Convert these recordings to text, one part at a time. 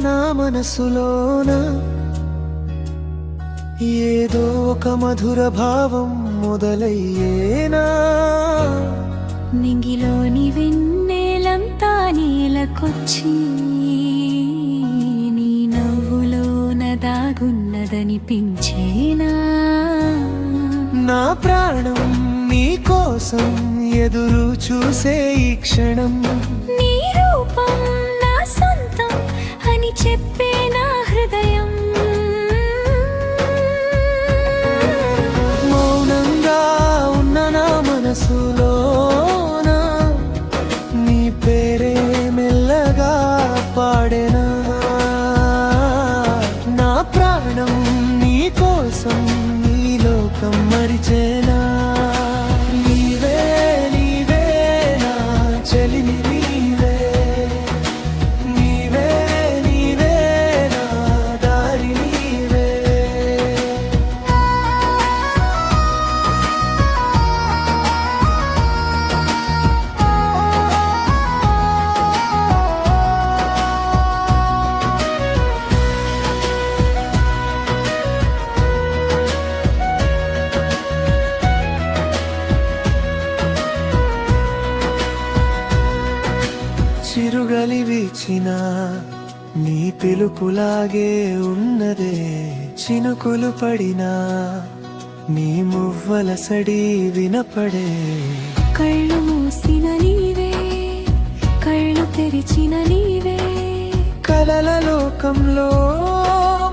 నా మనసులోన ఏదో ఒక మధుర భావం మొదలయ్యేనా. నింగిలోని వెన్నెలంతా నీలకొచ్చి నీ నవ్వులోన దాగున్నదనిపించేనా. నా ప్రాణం నీ కోసం ఎదురు చూసే ఈ క్షణం, నీ రూపం నా సొంతం అని చెప్పే నా హృదయం. మౌనంగా ఉన్న నా మనసులోన నీ పేరే మెల్లగా పాడేనా. నా ప్రాణం నీ కోసం నీ లోకం మరిచేనా. నీవే నీవే నా చెలిమి, నీవే నీవే నీవే నా దారి, నీవే. చిరుగలి వీచిన నీ పిలుపులాగే ఉన్నదే. చినుకులు పడినా నీ మువ్వల సడి వినపడే. కళ్ళు మూసిన నీవే, కళ్ళు తెరిచిన నీవే. కలల లోకంలో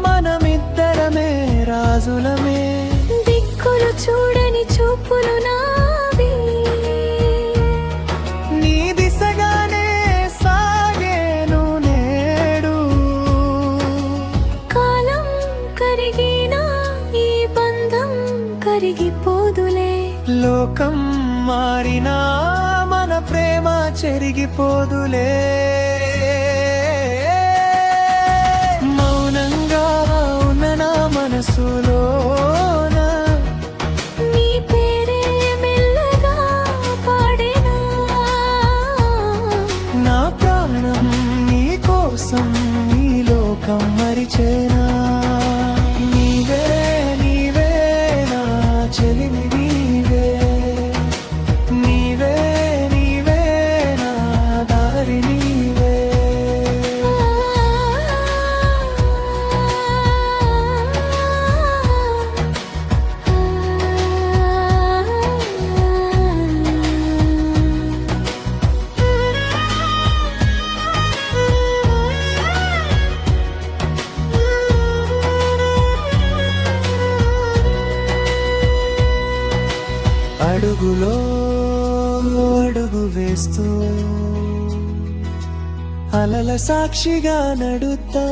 మనమిద్దరమే రాజులమే. దిక్కులు చూడని చూపులు నావి, నీ దిశగానే సాగేను నేడు. కాలం కరిగినా ఈ బంధం కరిగిపోదులే. లోకం మారినా మన ప్రేమ చెరిగిపోదులే. మౌనంగా ఉన్న నా మనసులోన నీ పేరే మెల్లగా పాడేనా. నా ప్రాణం నీ కోసం నీ లోకం మరిచేనా. నీవే నీవే నా చెలిమి, నీవే నీవే నీవే నా దారి, నీవే. అడుగులో అడుగు వేస్తూ అలల సాక్షిగా నడుతా.